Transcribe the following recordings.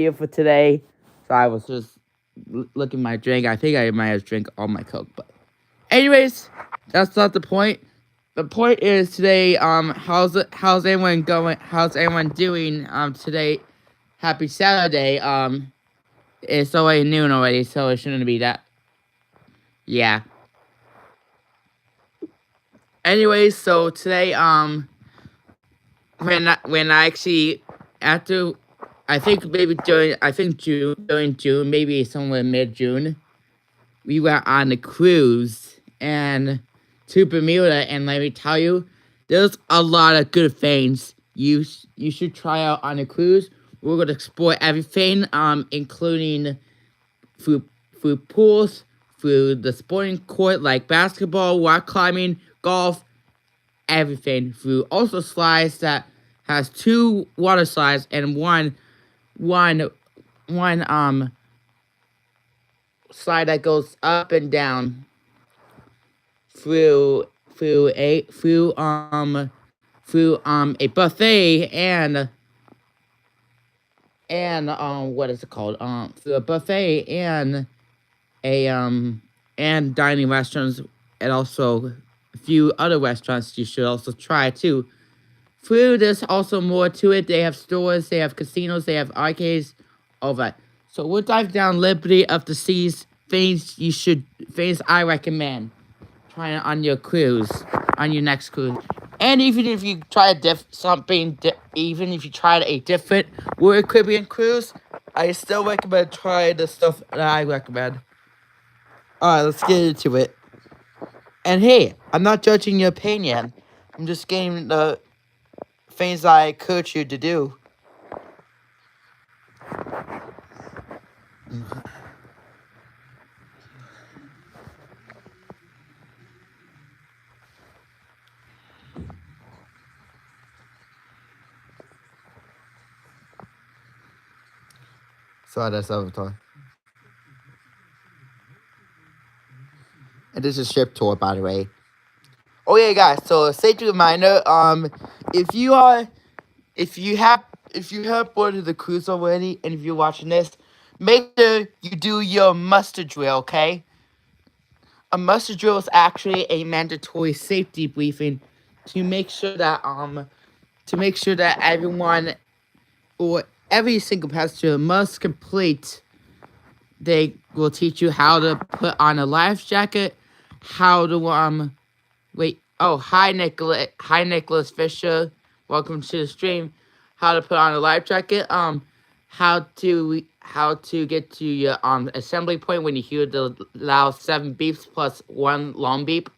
here for today. So I was just looking at my drink. I think I might have drank all my Coke, but anyways, that's not the point. The point is today. How's everyone going? How's everyone doing? Today, happy Saturday. It's already noon already, so it shouldn't be that. Yeah. Anyways, so today, when I actually after I think maybe during June, maybe somewhere mid June, we went on a cruise and to Bermuda, and let me tell you, there's a lot of good things you should try out on a cruise. We're gonna explore everything, including through through pools, through the sporting court like basketball, rock climbing, golf, everything. Through also slides that has two water slides and one one slide that goes up and down through a buffet and what is it called? Through a buffet a and dining restaurants, and also a few other restaurants you should also try too. Through there's also more to it. They have stores, they have casinos, they have arcades, all that. So we'll dive down Liberty of the Seas, things I recommend trying it on your cruise, on your next cruise. And even if you try even if you tried a different Royal Caribbean cruise, I still recommend trying the stuff that I recommend. Alright, let's get into it. And hey, I'm not judging your opinion. I'm just getting the things I encourage you to do. Sorry, that's Avatar. And this is ship tour, by the way. Oh yeah, guys. So a safety reminder. If you are, if you have boarded the cruise already, and if you're watching this, make sure you do your muster drill. Okay. A muster drill is actually a mandatory safety briefing to make sure that everyone or every single passenger must complete. They will teach you how to put on a life jacket, how to wait. Oh, hi Nicholas. Hi Nicholas Fisher. Welcome to the stream. How to put on a life jacket. How to get to your assembly point when you hear the loud 7 beeps plus 1 long beep.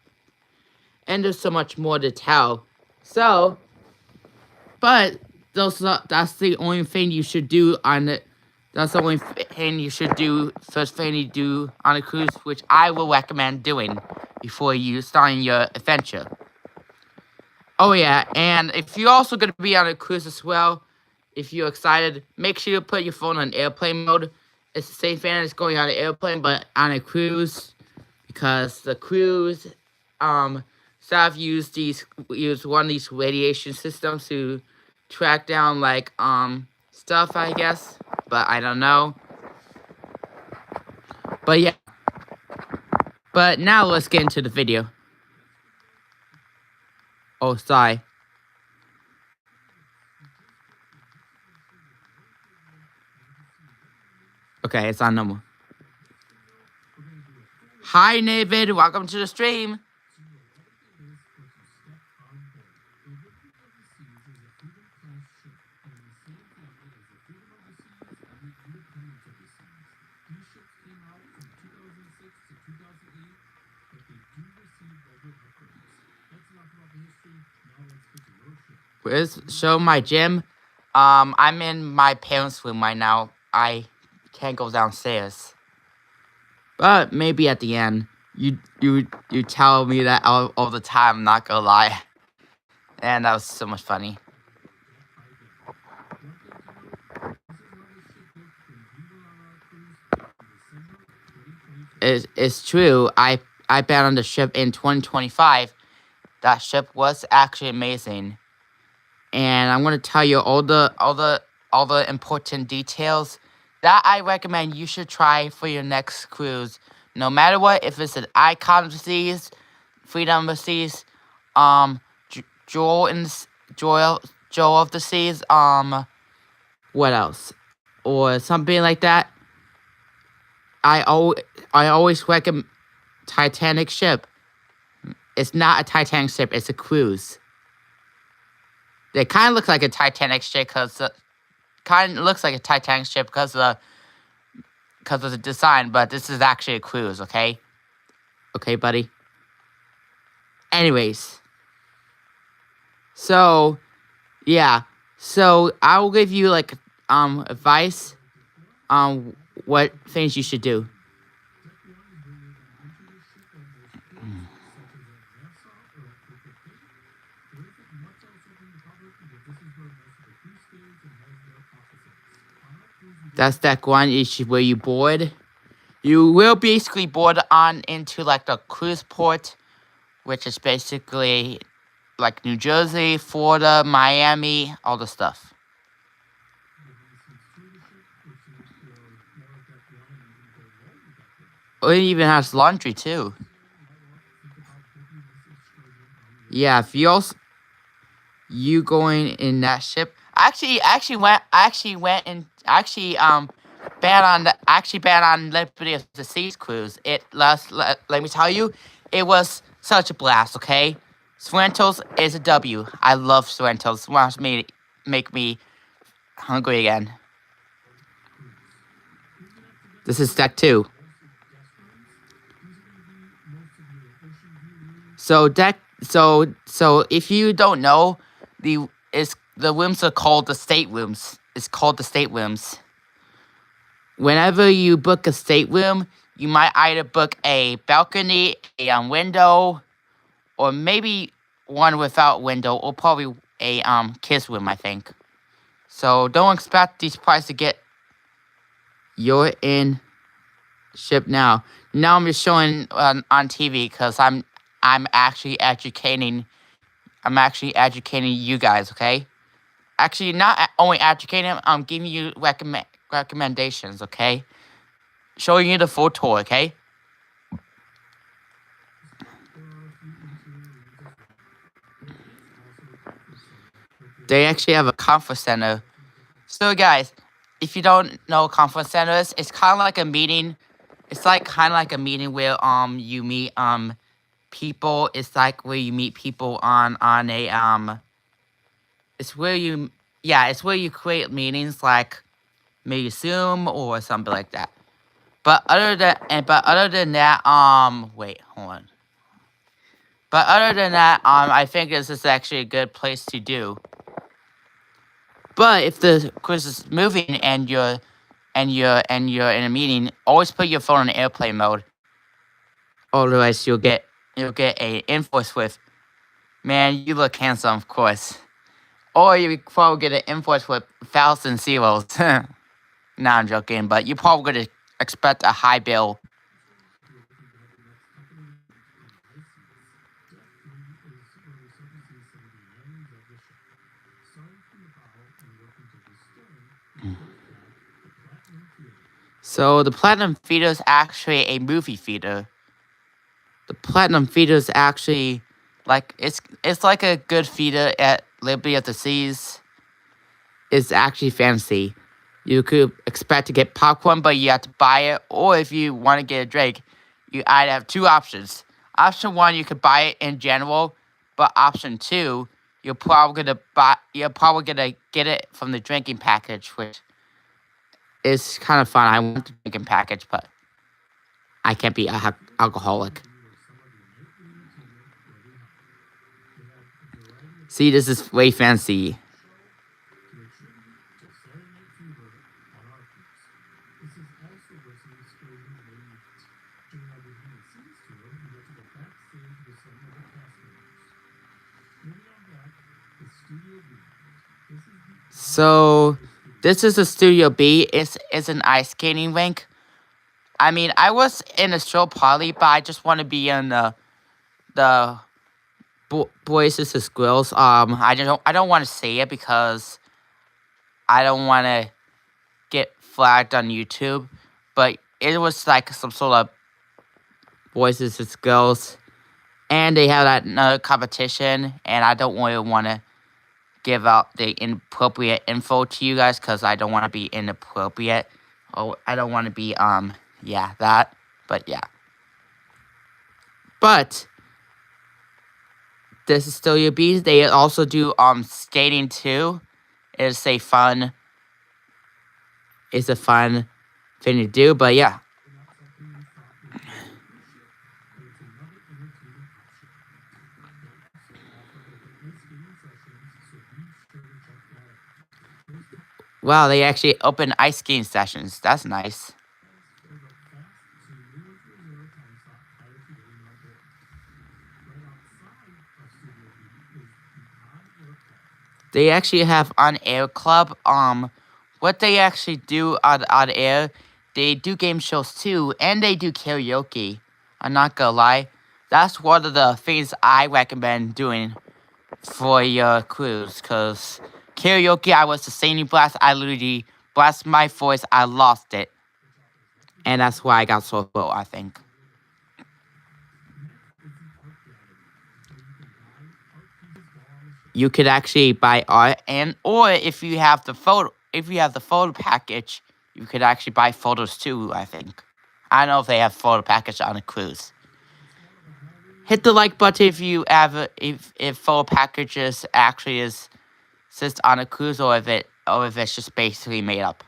And there's so much more to tell. So, but that's the only thing you should do on it. That's the only thing you should do. First thing you do on a cruise, which I will recommend doing before you start your adventure. Oh yeah, and if you're also gonna be on a cruise as well, if you're excited, make sure you put your phone on airplane mode. It's the same thing as going on an airplane, but on a cruise, because the cruise staff use one of these radiation systems to track down like stuff, I guess, but I don't know. But yeah. But now let's get into the video. Oh, sorry. Okay, it's on normal. Hi, David. Welcome to the stream. Where's show my gym? I'm in my parents' room right now. I can't go downstairs. But maybe at the end, you tell me that all the time. I'm not gonna lie, and that was so much funny. It's true. I've been on the ship in 2025. That ship was actually amazing, and I'm gonna tell you all the important details that I recommend you should try for your next cruise. No matter what, if it's an Icon of the Seas, Freedom of the Seas, Jewel in the, Jewel of the Seas, what else? Or something like that. I always recommend Titanic ship. It's not a Titanic ship, it's a cruise. It kind of looks like a Titanic ship because of the design, but this is actually a cruise, okay? Okay, buddy? Anyways. So, yeah. So, I will give you, like, advice on what things you should do. That's that one issue where you board. You will basically board on into, like, the cruise port, which is basically like New Jersey, Florida, Miami, all the stuff. It even has laundry too. Yeah, if you going in that ship. I actually went and banned on Liberty of the Seas cruise. Let me tell you, it was such a blast. Okay, Sorrento's is a W. I love Sorrento's. Wants me make me hungry again. This is deck 2. So if you don't know, the rooms are called the staterooms. It's called the staterooms. Whenever you book a stateroom, you might either book a balcony, a window, or maybe one without window, or probably a kids room, I think. So don't expect these prices to get. You're in ship now. Now I'm just showing on TV because I'm actually educating. I'm actually educating you guys, okay? Actually, not only educating. I'm giving you recommendations, okay? Showing you the full tour, okay? They actually have a conference center. So, guys, if you don't know what conference center is, it's kind of like a meeting. It's like kind of like a meeting where you meet people. It's like where you meet people on a It's where you create meetings like maybe Zoom or something like that. But other than that, wait, hold on. But other than that, I think this is actually a good place to do. But if the quiz is moving and you're in a meeting, always put your phone in airplane mode. Otherwise, you'll get a invoice with, man, you look handsome, of course. Or you probably get an invoice with 1,000 zeros. No, I'm joking, but you're probably going to expect a high bill. So the Platinum Theater is actually a movie theater. The Platinum Theater is actually like it's like a good theater at Liberty of the Seas. It's actually fancy. You could expect to get popcorn, but you have to buy it. Or if you want to get a drink, you either have 2 options. Option 1, you could buy it in general, but option 2, you're probably gonna get it from the drinking package, which is kind of fun. I want the drinking package, but I can't be an alcoholic. See, this is way fancy. So, this is a Studio B. It's an ice skating rink. I mean, I was in a show party, but I just want to be in the boys vs girls. I don't want to say it because I don't want to get flagged on YouTube, but it was like some sort of voices and skills, and they have that another competition, and I don't really want to give out the inappropriate info to you guys because I don't want to be inappropriate. Oh, I don't want to be yeah, that, but yeah. But this is still your bees. They also do skating too. It's a fun thing to do, but yeah. Wow, they actually open ice skating sessions. That's nice. They actually have on air club. What they actually do on air, they do game shows too, and they do karaoke. I'm not gonna lie, that's one of the things I recommend doing for your cruise. Cause karaoke, I was the singing blast. I literally blasted my voice. I lost it, and that's why I got so low, I think. You could actually buy art, or if you have the photo package, you could actually buy photos too, I think. I don't know if they have photo package on a cruise. Hit the like button if you have if photo packages actually exist on a cruise, or if it's just basically made up.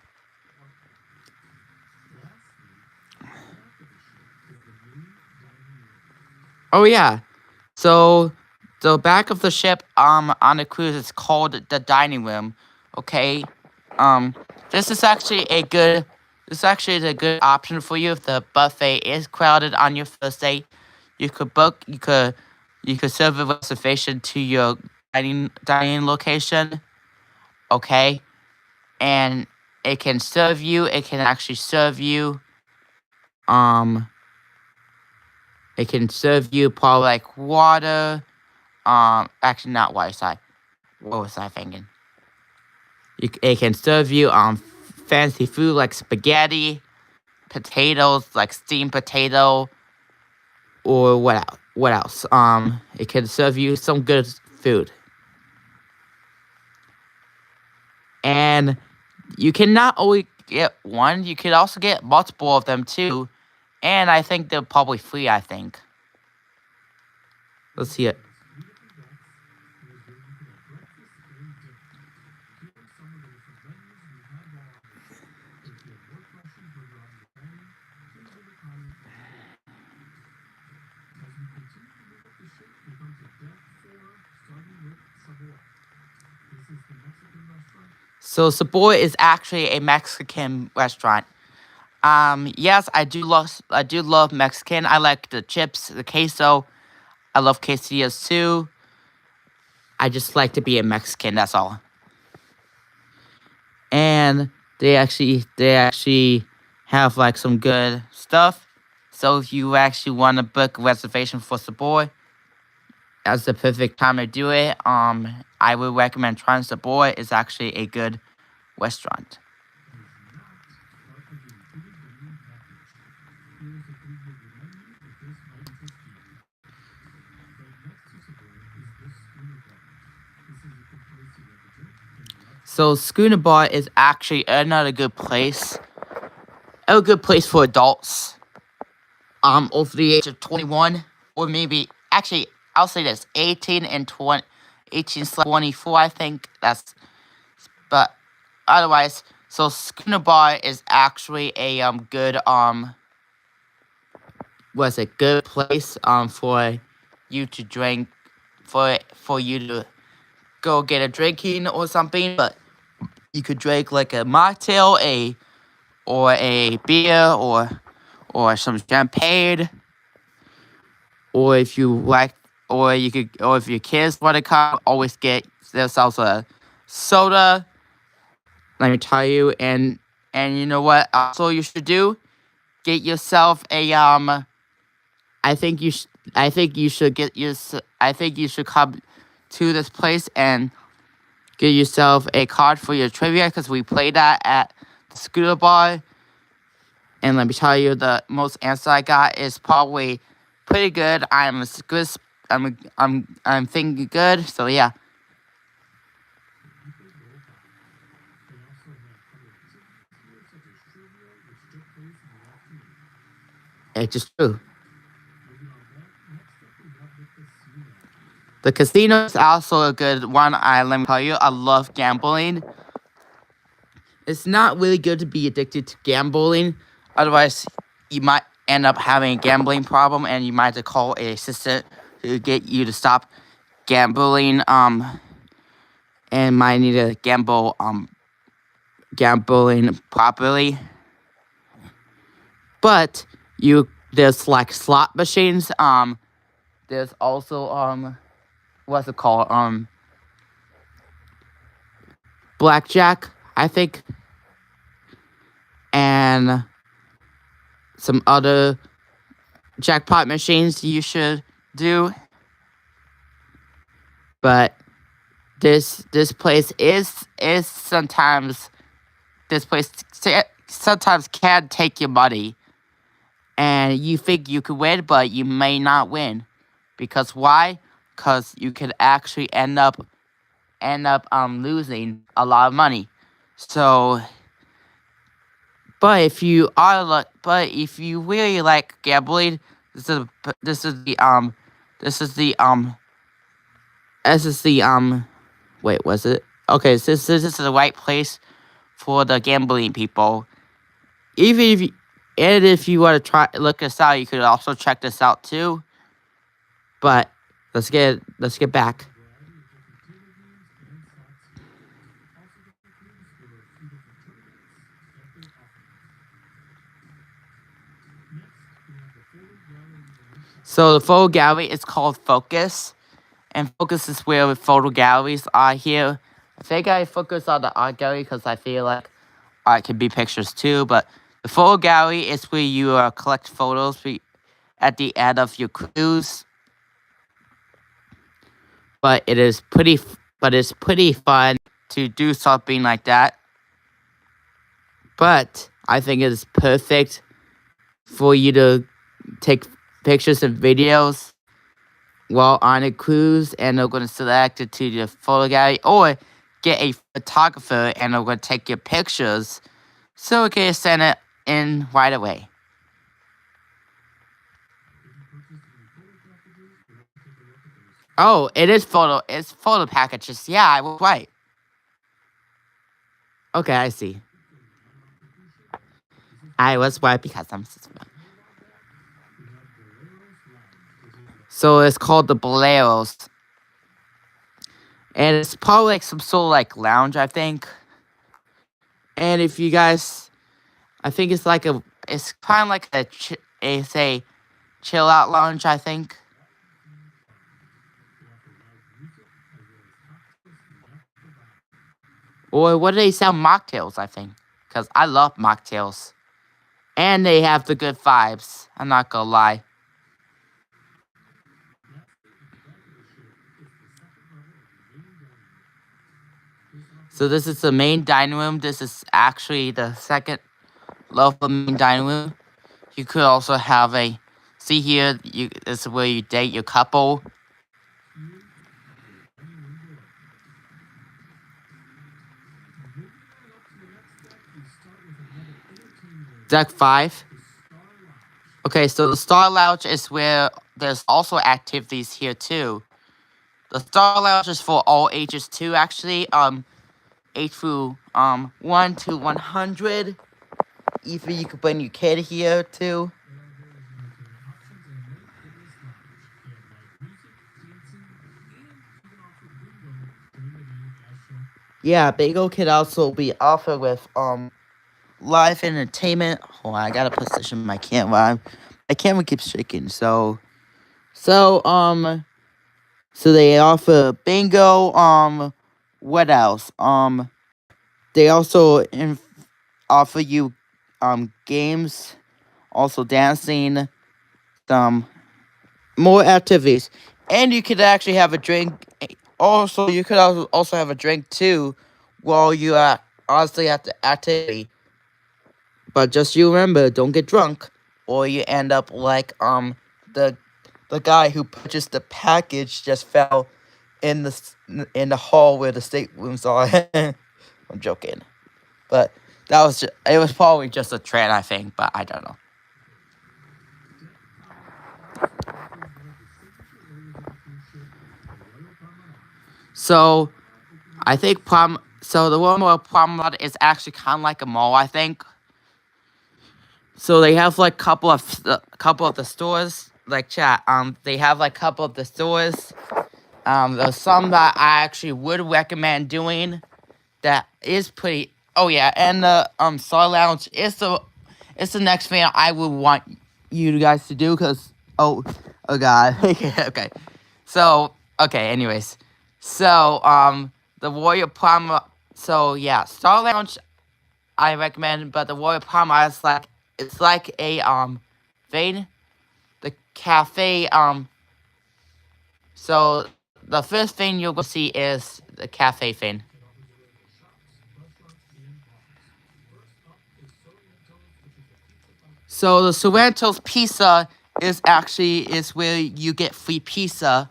Oh yeah. So the back of the ship on the cruise is called the dining room. Okay. This is actually a good option for you if the buffet is crowded on your first day. You could serve a reservation to your dining location. Okay. And it can actually serve you it can serve you probably like water. Actually not water, sorry. What was I thinking? It can serve you fancy food like spaghetti, potatoes like steamed potato, or what else? It can serve you some good food. And you can not only get one, you could also get multiple of them too. And I think they're probably free, I think. Let's see it. So Sabor is actually a Mexican restaurant. Yes, I do love Mexican. I like the chips, the queso. I love quesadillas too. I just like to be a Mexican, that's all. And they actually have like some good stuff. So if you actually want to book a reservation for Sabor, that's the perfect time to do it. I would recommend trying Sabor. It's actually a good restaurant. So Schooner Bar is actually another good place. A good place for adults. Over the age of 21, or maybe actually I'll say this, 18 and 20, 18/24. I think that's, but otherwise, so Schooner Bar is actually a good was a good place for you to drink, for you to go get a drinking or something, but you could drink like a mocktail, or a beer, or some champagne, or if you like, or if your kids want to come, always get themselves a soda. Let me tell you, and you know what? Also, you should do, get yourself a I think you sh- I think you should get your I think you should come to this place and get yourself a card for your trivia, because we play that at Scooter Bar. And let me tell you, the most answer I got is probably pretty good. I'm thinking good. So yeah, it's just true. The casino is also a good one. Let me tell you, I love gambling. It's not really good to be addicted to gambling. Otherwise, you might end up having a gambling problem, and you might have to call an assistant to get you to stop gambling. And might need to gambling properly. But there's like slot machines. There's also what's it called? Blackjack, I think, and some other jackpot machines you should do. But this place is sometimes sometimes can take your money, and you think you could win, but you may not win. Because why? Because you could actually end up losing a lot of money. So, but if you really like gambling, this is the wait, was it? Okay, so this is the right place for the gambling people. Even if you want to look this out, you could also check this out too. But let's get back. So the photo gallery is called Focus, and Focus is where the photo galleries are here. I think I focus on the art gallery because I feel like art can be pictures too, but the photo gallery is where you collect photos at the end of your cruise. But it's pretty fun to do something like that. But I think it is perfect for you to take pictures and videos while on a cruise, and they're going to select it to the photo gallery, or get a photographer and they're going to take your pictures, so we can send it in right away. Oh, it's photo packages. Yeah, I was right. Okay, I see. I was right because I'm so it's called the Boleros. And it's probably like some sort of like lounge, I think. And if you guys, I think it's kind of like a chill out lounge, I think. Or what do they sell? Mocktails, I think. Because I love mocktails. And they have the good vibes. I'm not gonna lie. So this is the main dining room. This is actually the second level main dining room. You could also have see here, this is where you date your couple. Deck 5. Okay, so the Star Lounge is where there's also activities here too. The Star Lounge is for all ages too, actually. Age through 1 to 100. Even you could bring your kid here too. Yeah, Bagel could also be offered with live entertainment. Oh, I gotta position my camera. My camera keeps shaking. So they offer bingo. What else? They also offer you games, also dancing, some more activities, and you could actually have a drink. Also, you could also have a drink too while you are honestly at the activity. But just you remember, don't get drunk, or you end up like the the guy who purchased the package just fell in the hall where the staterooms are. I'm joking, but it was probably just a trend, I think, but I don't know. So I think the Royal Promenade is actually kind of like a mall, I think. So they have like couple of the stores, like chat. They have like couple of the stores. There's some that I actually would recommend doing. That is pretty. Oh yeah, and the Star Lounge is the next thing I would want you guys to do, cause oh god. Okay. So okay. Anyways, so the Royal Promenade. So yeah, Star Lounge I recommend, but the Royal Promenade is like it's like a thing. The cafe So the first thing you'll go see is the cafe thing. So the Sorrento's Pizza is where you get free pizza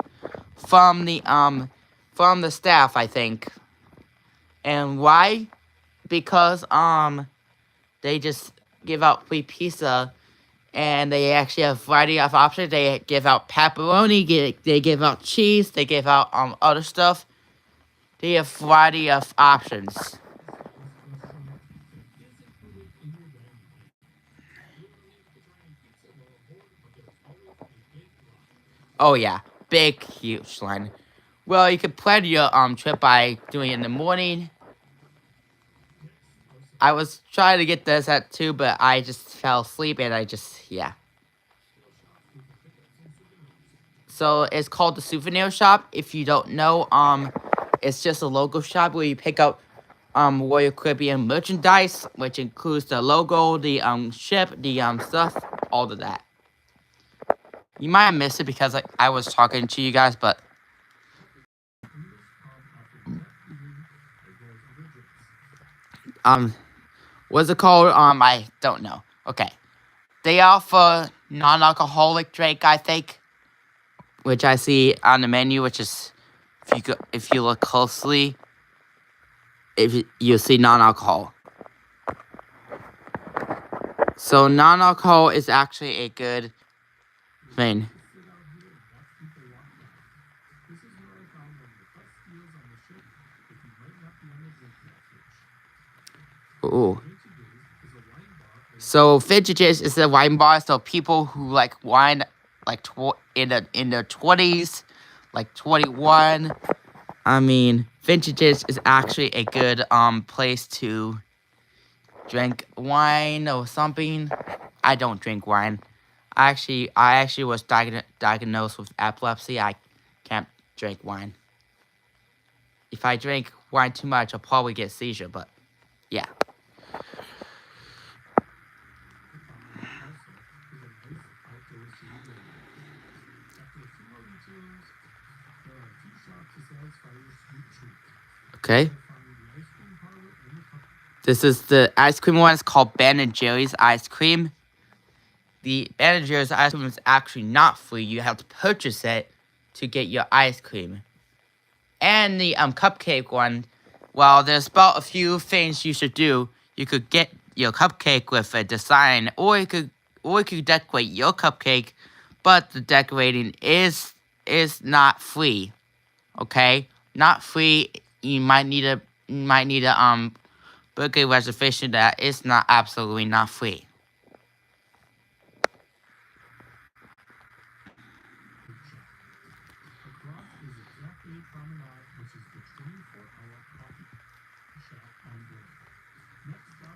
from the staff, I think. And why? Because they just give out free pizza, and they actually have a variety of options. They give out pepperoni, they give out cheese, they give out other stuff. They have a variety of options. Oh yeah, big huge line. Well, you could plan your trip by doing it in the morning. I was trying to get this at 2, but I just fell asleep and yeah. So it's called the Souvenir Shop. If you don't know, it's just a logo shop where you pick up Royal Caribbean merchandise, which includes the logo, the ship, the stuff, all of that. You might have missed it because I was talking to you guys, but what's it called? I don't know. Okay. They offer non-alcoholic drink, I think, which I see on the menu, which is if you look closely, you'll see non-alcohol. So non-alcohol is actually a good thing. Ooh. So Vintages is a wine bar, so people who like wine like in their 20s, like 21. I mean, Vintages is actually a good place to drink wine or something. I don't drink wine. I actually was diagnosed with epilepsy. I can't drink wine. If I drink wine too much, I'll probably get a seizure, but yeah. Okay. This is the ice cream one. It's called Ben & Jerry's ice cream. The Ben & Jerry's ice cream is actually not free. You have to purchase it to get your ice cream. And the cupcake one, well, there's about a few things you should do. You could get your cupcake with a design, or you could decorate your cupcake, but the decorating is not free. Okay, not free. You might need a book a reservation that is not absolutely not free.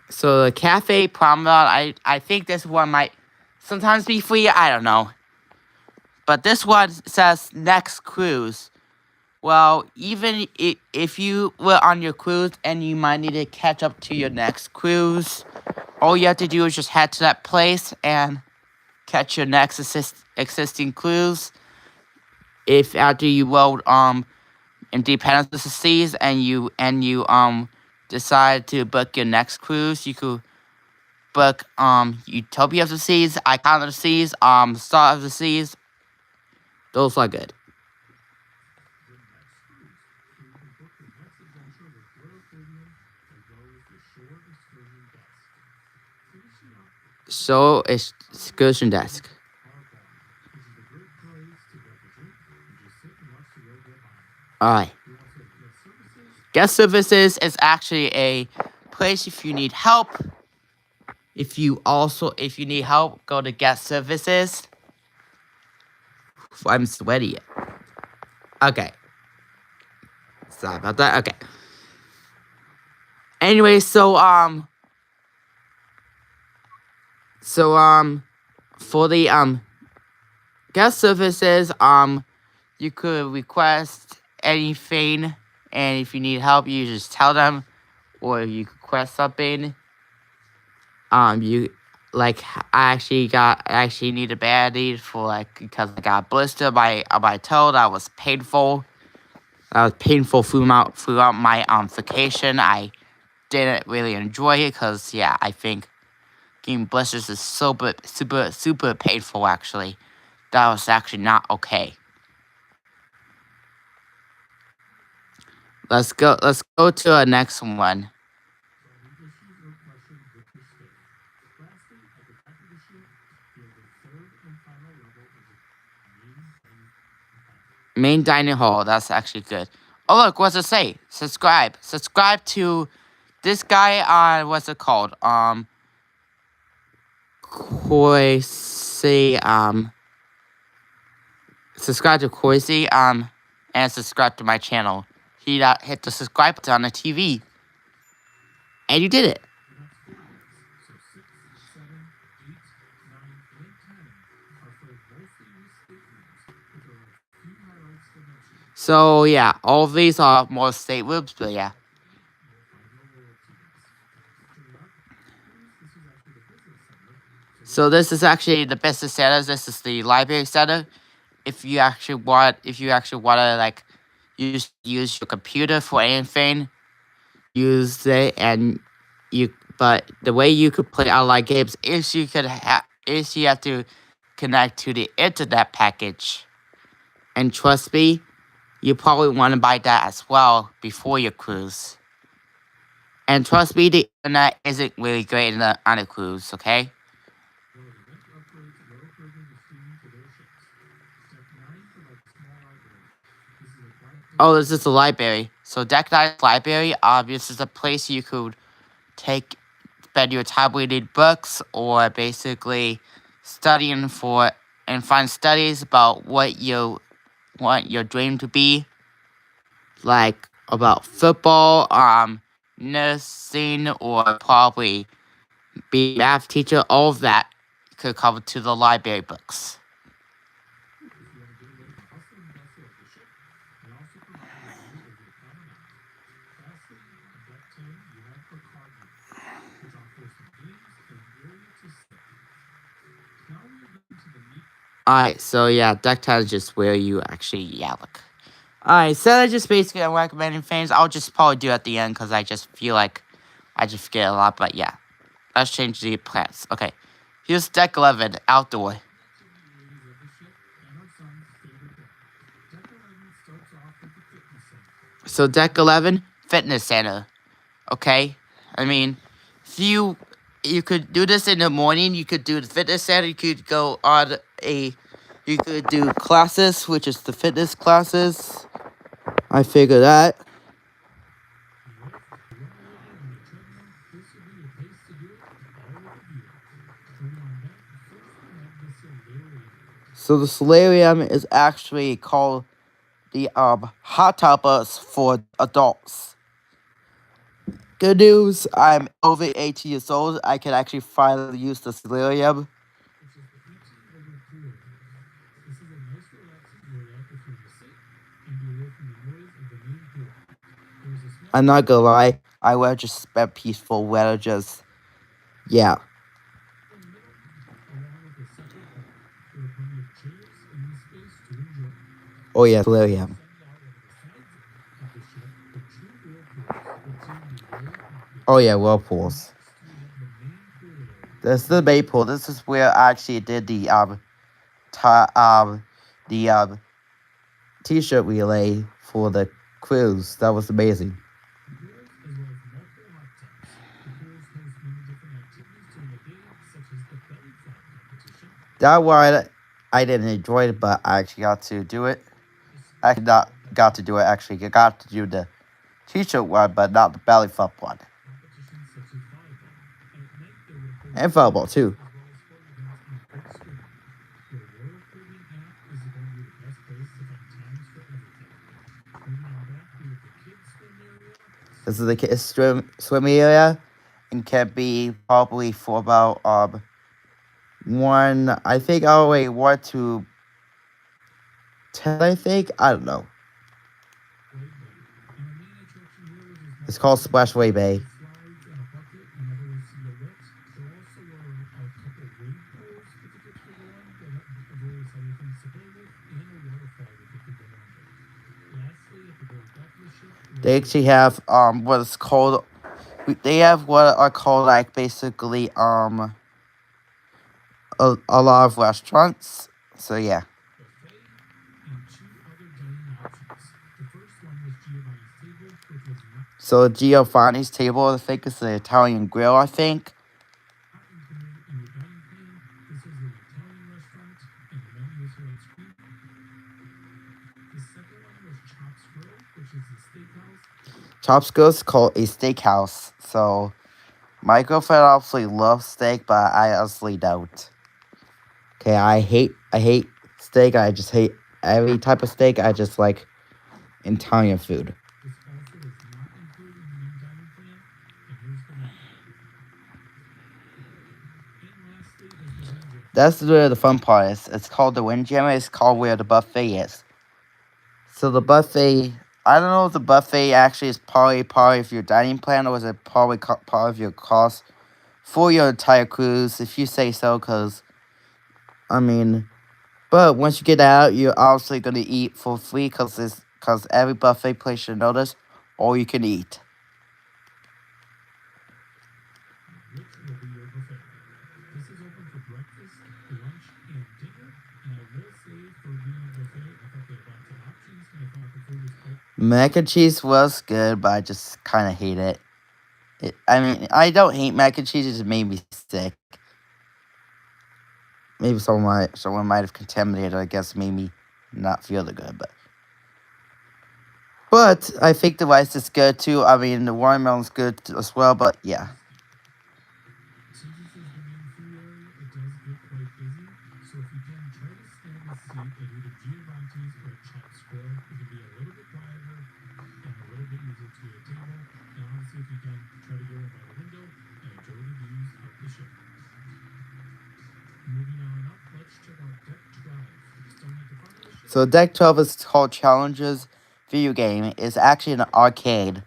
So the Cafe Promenade, I think this one might sometimes be free. I don't know, but this one says next cruise. Well, even if you were on your cruise and you might need to catch up to your next cruise, all you have to do is just head to that place and catch your next existing cruise. If after you rode Independence of the Seas and you decide to book your next cruise, you could book, Utopia of the Seas, Icon of the Seas, Star of the Seas. Those are good. So, excursion desk. Alright. Guest services is actually a place if you need help. If you need help, go to guest services. I'm sweaty. Okay. Sorry about that. Okay. Anyway, so for the guest services, you could request anything, and if you need help, you just tell them, or you could request something. You like I actually need a band-aid for because I got a blister on my toe. That was painful. Throughout my vacation. I didn't really enjoy it because I think getting blisters is super painful. Actually, that was actually not okay. Let's go to the next one. Main dining hall. That's actually good. Oh look, what's it say? Subscribe to this guy on what's it called? Koisi. Subscribe to Koisi. And subscribe to my channel. He hit the subscribe button on the TV, and you did it. So yeah, all of these are more staterooms, but yeah. So this is actually the business center. This is the library center. If you actually want to use your computer for anything, use it, and but the way you could play online games is you have to connect to the internet package. And trust me, you probably want to buy that as well before your cruise. And trust me, the internet isn't really great on a cruise, okay? Oh, this is the library. So Deck 9's library, this is a place you could spend your time reading books or basically studying and find studies about what you want your dream to be. Like about football, nursing, or probably be a math teacher. All of that could come to the library books. Alright, so yeah, Deck 10 is just where you actually look. Alright, so that's just basically I'm recommending things. I'll just probably do at the end because I just feel like I just forget a lot, but yeah. Let's change the plans. Okay. Here's Deck 11, outdoor. So Deck 11, fitness center. Okay? I mean, if you could do this in the morning, you could do the fitness center, you could go on you could do classes, which is the fitness classes. I figured that. So the solarium is actually called the hot tub bus for adults. Good news, I'm over 18 years old. I can actually finally use the solarium. I'm not gonna lie, I would have just spent peaceful weather just, yeah. Oh yeah, solarium. Oh yeah, whirlpools. This is the Maypole. This is where I actually did the t-shirt relay for the cruise. That was amazing. That one I didn't enjoy it, but I actually got to do it. Actually, not got to do it. Actually, I got to do the t-shirt one, but not the belly flop one. And volleyball too. This is the kids swim area, and can be probably for about one. I think all the way 1 to 10. I think I don't know. It's called Splashway Bay. They actually have what is called. They have what are called like basically a lot of restaurants. So yeah. So Giovanni's Table, I think, is the Italian grill. I think. Chops Grill is called a steakhouse. So my girlfriend absolutely loves steak, but I honestly don't. Okay, I hate steak. I just hate every type of steak. I just like Italian food. That's where the fun part is. It's called the Windjammer. It's called where the buffet is. So the buffet, I don't know if the buffet actually is probably part of your dining plan, or is it probably part of your cost for your entire cruise, if you say so, because, I mean, but once you get out, you're obviously going to eat for free, because every buffet place should know this, all you can eat. Mac and cheese was good, but I just kind of hate it. I mean, I don't hate mac and cheese, it just made me sick. Maybe someone might have contaminated, I guess, made me not feel the good, but I think the rice is good too. I mean, the watermelon's good as well, but yeah. So Deck 12 is called Challenges video game. It's actually an arcade.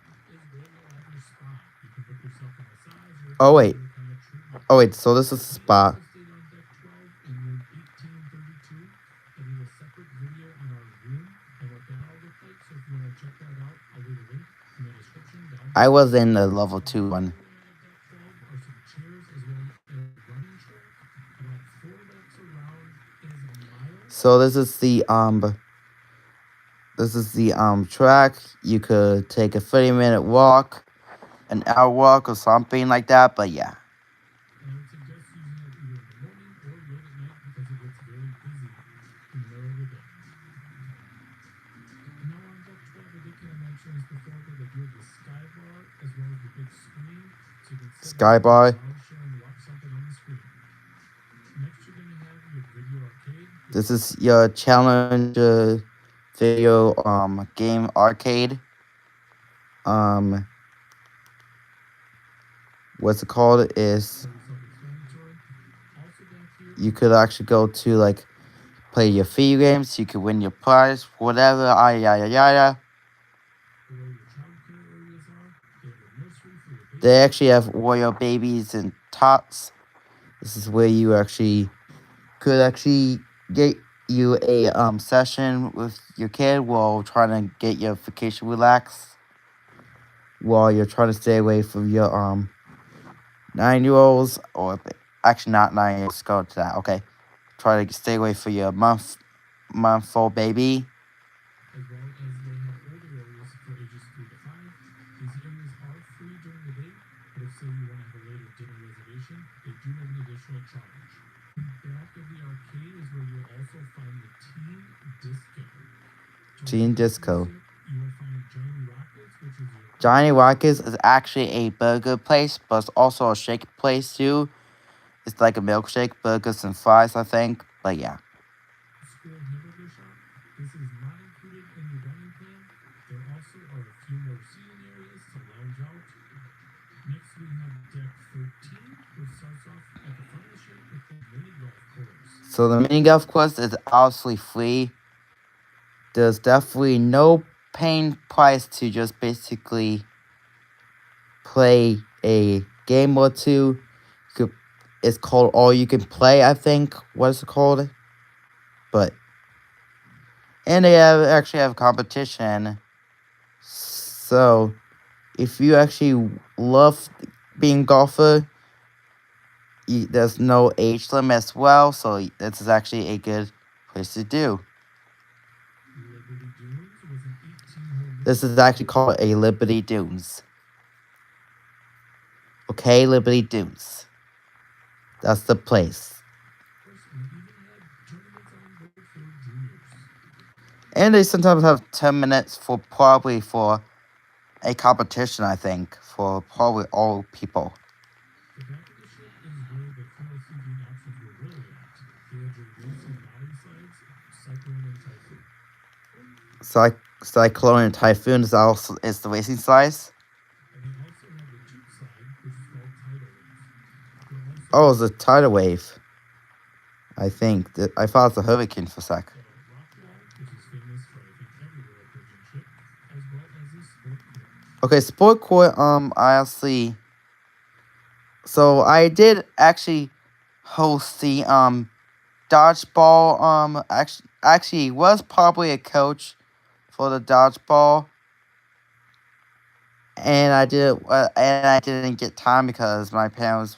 Oh wait. So this is a spot. I was in the level 2 one. So this is the track. You could take a 30-minute walk, an hour walk, or something like that, but yeah. Skybar. This is your challenge video game arcade. What's it called is you could actually go to like play your video games. You could win your prize, whatever. Yada. They actually have royal babies and tots. This is where you actually could actually get you a session with your kid while trying to get your vacation relaxed, while you're trying to stay away from your 9-year-olds or Actually, not 9 years. Go to that. Okay. Try to stay away for your month-old baby. As well as they have older areas for ages 3 to 5. These areas are free during the day, but if say you want to have a later dinner reservation, they do have an additional charge. Back of the arcade is where you'll also find the Teen Disco. Teen Disco. You will find Johnny Rockets, which is your Johnny Rockets is actually a burger place, but it's also a shake place too. It's like a milkshake, burgers and fries, I think. But yeah. school hamburger shop. This is not included in your dining plan. There also are a few more seating areas to lounge out. Next, we have deck 13, which starts off at the front of the ship with the mini golf course. So the mini golf course is obviously free. There's definitely no paying price to just basically play a game or two. It's called All You Can Play, I think. What is it called? But and they actually have competition. So if you actually love being golfer, there's no age limit as well. So this is actually a good place to do. Liberty Dunes was an 18-hole. This is actually called a Liberty Dunes. Okay, Liberty Dunes. That's the place. And they sometimes have 10 minutes for probably for a competition, I think, for probably all people. The back of the ship is where the thrill seeking options were really at. They had your racing valley sides, Cyclone and Typhoon. Cyclone and Typhoon is also is the racing size. And they also have the tube side, which is called Tidal Wave. Oh, it's a tidal wave. I think I thought it's a hurricane for a sec. Rock Wall, which is famous for I think everywhere at Virgin Ship, as well as the Sport Court. Okay, Sport Court. Honestly, so I did actually host the dodgeball. Actually was probably a coach for the dodgeball, and I didn't get time because my parents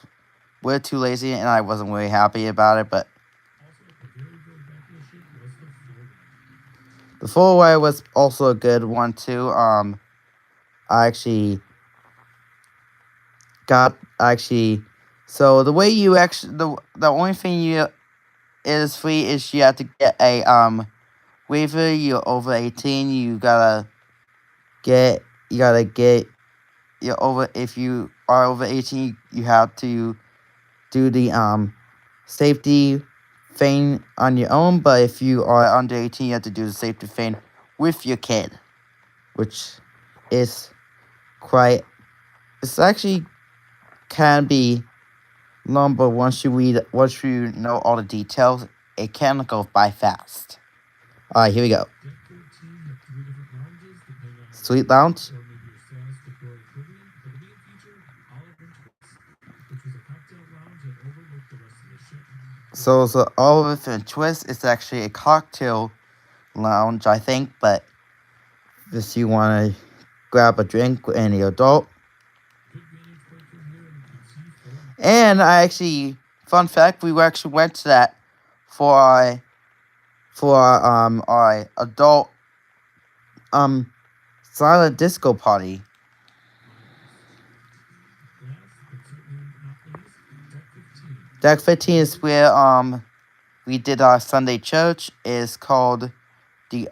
were too lazy, and I wasn't really happy about it. But the full way was also a good one too. I actually got so the way you actually the only thing you is free is you have to get a waiver. You're over 18. You're over if you are over 18. You have to do the safety thing on your own. But if you are under 18, you have to do the safety thing with your kid, which is quite. It's actually can be long, but once you know all the details, it can go by fast. All right, here we go. Sweet Lounge. So Olive and Twist is actually a cocktail lounge, I think, but if you want to grab a drink with any adult. And I actually, fun fact, we actually went to that for our adult silent disco party. Deck 15 is where we did our Sunday church. It's called the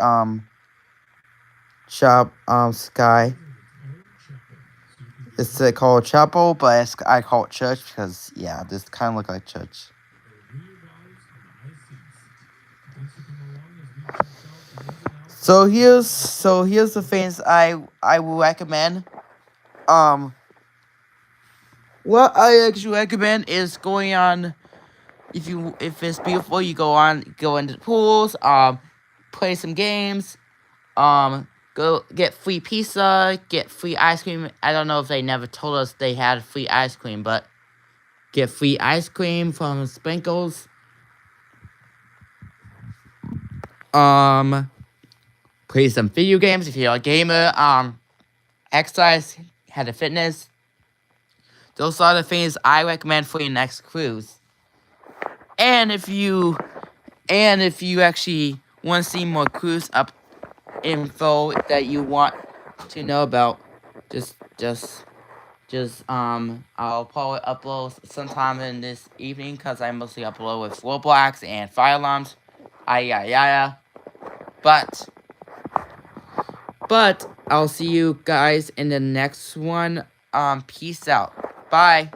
Sky. It's called chapel, but I call it church because yeah, this kind of look like church. So here's the things I will recommend. What I actually recommend is going on. If it's beautiful, you go into the pools. Play some games. Go get free pizza. Get free ice cream. I don't know if they never told us they had free ice cream, but get free ice cream from Sprinkles. Play some video games if you're a gamer. Exercise, head to fitness. Those are the things I recommend for your next cruise. if you actually want to see more cruise up info that you want to know about, I'll probably upload sometime in this evening because I mostly upload with Roblox and fire alarms. But I'll see you guys in the next one. Peace out. Bye.